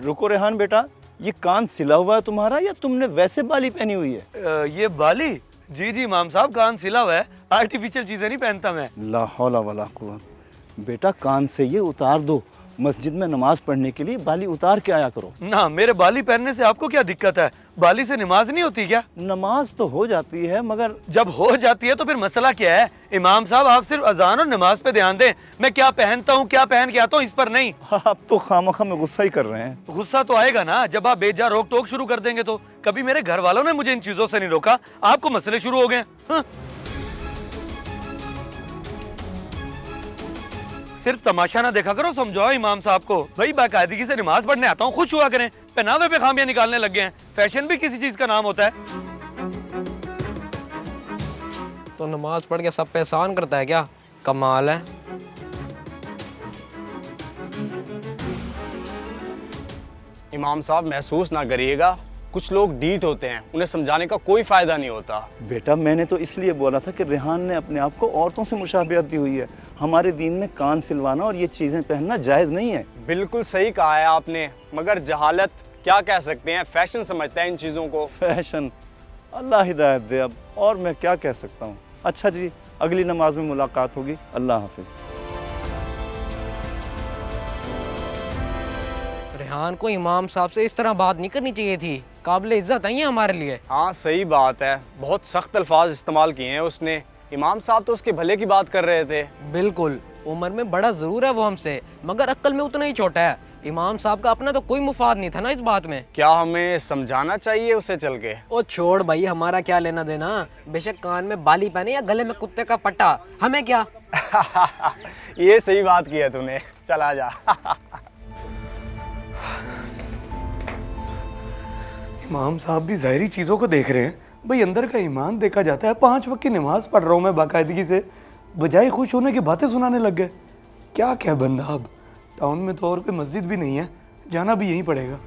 रुको रेहान बेटा, ये कान सिला हुआ है तुम्हारा या तुमने वैसे बाली पहनी हुई है? ये बाली? जी जी इमाम साहब, कान सिला हुआ है, आर्टिफिशियल चीजें नहीं पहनता मैं। ला हौला वला कुव्वत। बेटा कान से ये उतार दो, मस्जिद में नमाज पढ़ने के लिए बाली उतार के आया करो। ना, मेरे बाली पहनने से आपको क्या दिक्कत है? बाली से नमाज नहीं होती क्या? नमाज तो हो जाती है मगर जब हो जाती है तो फिर मसला क्या है? इमाम साहब आप सिर्फ अजान और नमाज पे ध्यान दें, मैं क्या पहनता हूँ क्या पहन के आता हूँ इस पर नहीं। आप तो खामखा में गुस्सा ही कर रहे हैं। गुस्सा तो आएगा ना जब आप बेजा रोक टोक शुरू कर देंगे तो। कभी मेरे घर वालों ने मुझे इन चीजों से नहीं रोका, आपको मसले शुरू हो गए। हाँ। सिर्फ तमाशा ना देखा करो, समझाओ इमाम साहब को भाई बाकायदगी से नमाज पढ़ने आता हूँ, खुश हुआ करें। पहनावे पे खामियां निकालने लग गए हैं। फैशन भी किसी चीज का नाम होता है। तो नमाज पढ़ के सब पे एहसान करता है क्या? कमाल है। इमाम साहब महसूस ना करिएगा, कुछ लोग डीठ होते हैं, उन्हें समझाने का कोई फायदा नहीं होता। बेटा मैंने तो इसलिए बोला था कि रेहान ने अपने आप को औरतों से मुशाबियत दी हुई है। हमारे दीन में कान सिलवाना और ये चीज़ें पहनना जायज़ नहीं है। बिल्कुल सही कहा है आपने, मगर जहालत क्या कह सकते हैं, फैशन समझता है इन चीज़ों को। फैशन, अल्लाह हिदायत दे अब, और मैं क्या कह सकता हूँ। अच्छा जी, अगली नमाज में मुलाकात होगी। अल्लाह हाफिज़। रेहान को इमाम साहब से इस तरह बात नहीं करनी चाहिए थी, काबिल इज्जत है ये हमारे लिए। हाँ सही बात है, बहुत सख्त अल्फाज इस्तेमाल किए हैं उसने। इमाम साहब तो उसके भले की बात कर रहे थे। बिल्कुल, उम्र में बड़ा जरूर है वो हमसे, मगर अक्ल में उतना ही छोटा है। इमाम साहब का अपना तो कोई मुफाद नहीं था ना इस बात में। क्या हमें समझाना चाहिए उसे चल के? ओ छोड़ भाई, हमारा क्या लेना देना, बेशक कान में बाली पहने या गले में कुत्ते का पट्टा, हमें क्या। ये सही बात की है तूने, चला जा। इमाम साहब भी ज़ाहिरी चीज़ों को देख रहे हैं। भाई अंदर का ईमान देखा जाता है। 5 वक्त की नमाज पढ़ रहा हूँ मैं बाकायदगी से, बजाय खुश होने की बातें सुनाने लग गए। क्या क्या बंदा, अब टाउन में तो और कोई मस्जिद भी नहीं है, जाना भी यहीं पड़ेगा।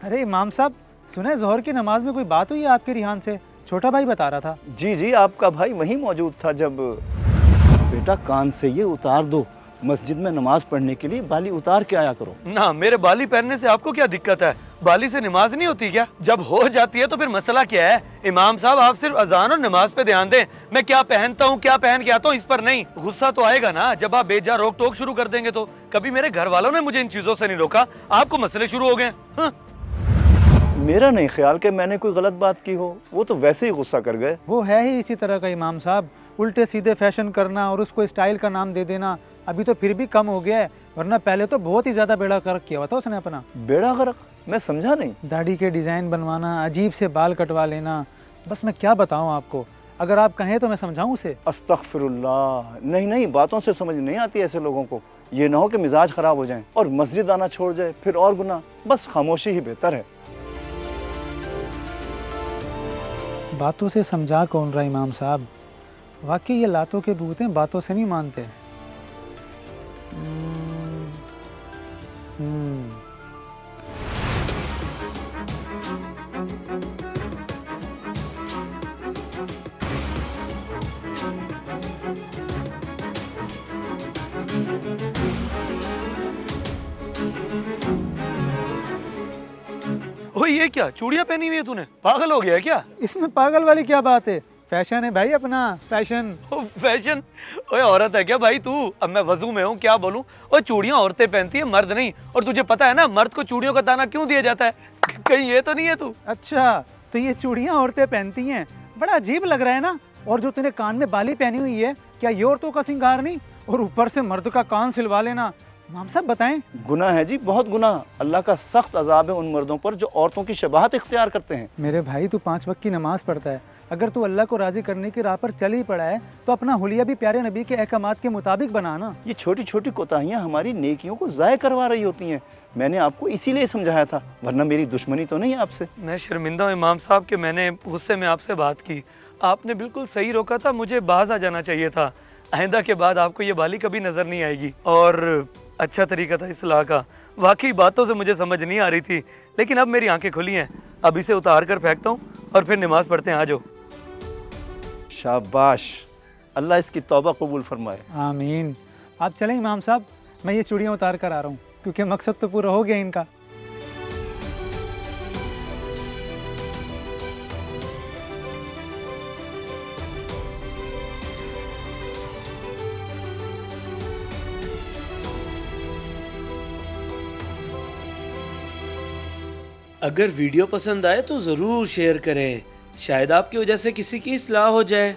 अरे इमाम साहब, सुने ज़ोहर की नमाज में कोई बात हुई है आपके रिहान से? छोटा भाई बता रहा था। जी जी, आपका भाई वहीं मौजूद था जब। बेटा कान से ये उतार दो, मस्जिद में नमाज पढ़ने के लिए बाली उतार के आया करो। ना, मेरे बाली पहनने से आपको क्या दिक्कत है? बाली से नमाज नहीं होती क्या? जब हो जाती है तो फिर मसला क्या है? इमाम साहब आप सिर्फ अजान और नमाज पे ध्यान दें, मैं क्या पहनता हूँ क्या पहन के आता हूँ इस पर नहीं। गुस्सा तो आएगा ना जब आप बेजा रोक टोक शुरू कर देंगे तो। कभी मेरे घर वालों ने मुझे इन चीजों से नहीं रोका, आपको मसले शुरू हो गए। हाँ। मेरा नहीं ख्याल कि मैंने कोई गलत बात की हो, वो तो वैसे ही गुस्सा कर गए। वो है ही इसी तरह का इमाम साहब, उल्टे सीधे फैशन करना और उसको स्टाइल का नाम दे देना। अभी तो फिर भी कम हो गया है, वरना पहले तो बहुत ही ज़्यादा बेड़ा गर्क किया हुआ था उसने अपना। बेड़ा गर्क? मैं समझा नहीं। दाढ़ी के डिज़ाइन बनवाना, अजीब से बाल कटवा लेना, बस मैं क्या बताऊँ आपको। अगर आप कहें तो मैं समझाऊँ उसे। अस्तगफिरुल्लाह, नहीं नहीं, बातों से समझ नहीं आती ऐसे लोगों को। ये ना हो कि मिजाज ख़राब हो जाए और मस्जिद आना छोड़ जाए, फिर और गुनाह। बस खामोशी ही बेहतर है। बातों से समझा कौन रहा इमाम साहब? वाकई ये लातों के भूत हैं, बातों से नहीं मानते। ओ ये क्या चूड़ियां पहनी हुई है तूने? पागल हो गया है क्या? इसमें पागल वाली क्या बात है? फैशन है भाई अपना, फैशन। ओ फैशन? ओए औरत है क्या भाई तू? अब मैं वजू में हूँ, क्या बोलूं? और चूड़ियां औरतें पहनती है, मर्द नहीं। और तुझे पता है ना मर्द को चूड़ियों का ताना क्यों दिया जाता है? कहीं ये तो नहीं है तू? अच्छा, तो ये चूड़ियां औरतें पहनती हैं, बड़ा अजीब लग रहा है ना। और जो तूने कान में बाली पहनी हुई है, क्या ये औरतों का श्रृंगार नहीं? और ऊपर से मर्द का कान सिलवा लेना, इमाम साहब बताएं। गुनाह है जी, बहुत गुनाह। अल्लाह का सख्त अजाब है उन मर्दों पर जो औरतों की शबाहत इख्तियार करते हैं। मेरे भाई, तू 5 वक्त की नमाज पढ़ता है, अगर तू अल्लाह को राज़ी करने की राह पर चल ही पड़ा है तो अपना हुलिया भी प्यारे नबी के अहकामात के मुताबिक बनाना। ये छोटी छोटी कोताहियाँ हमारी नेकियों को ज़ाय करवा रही होती हैं। मैंने आपको इसीलिए समझाया था, वरना मेरी दुश्मनी तो नहीं है आपसे। मैं शर्मिंदा हूँ इमाम साहब कि मैंने गुस्से में आपसे बात की। आपने बिल्कुल सही रोका था, मुझे बाज आ जाना चाहिए था। आइंदा के बाद आपको ये बाली कभी नज़र नहीं आएगी। और अच्छा तरीका था इस्लाह का। वाकई बातों से मुझे समझ नहीं आ रही थी, लेकिन अब मेरी आंखें खुली हैं। अब इसे उतार कर फेंकता हूँ और फिर नमाज पढ़ते हैं। आ जाओ। शाबाश, अल्लाह इसकी तौबा कबूल फरमाए। आमीन। आप चलें इमाम साहब, मैं ये चूड़ियाँ उतार कर आ रहा हूँ, क्योंकि मकसद तो पूरा हो गया इनका। अगर वीडियो पसंद आए तो ज़रूर शेयर करें, शायद आपकी वजह से किसी की इस्लाह हो जाए।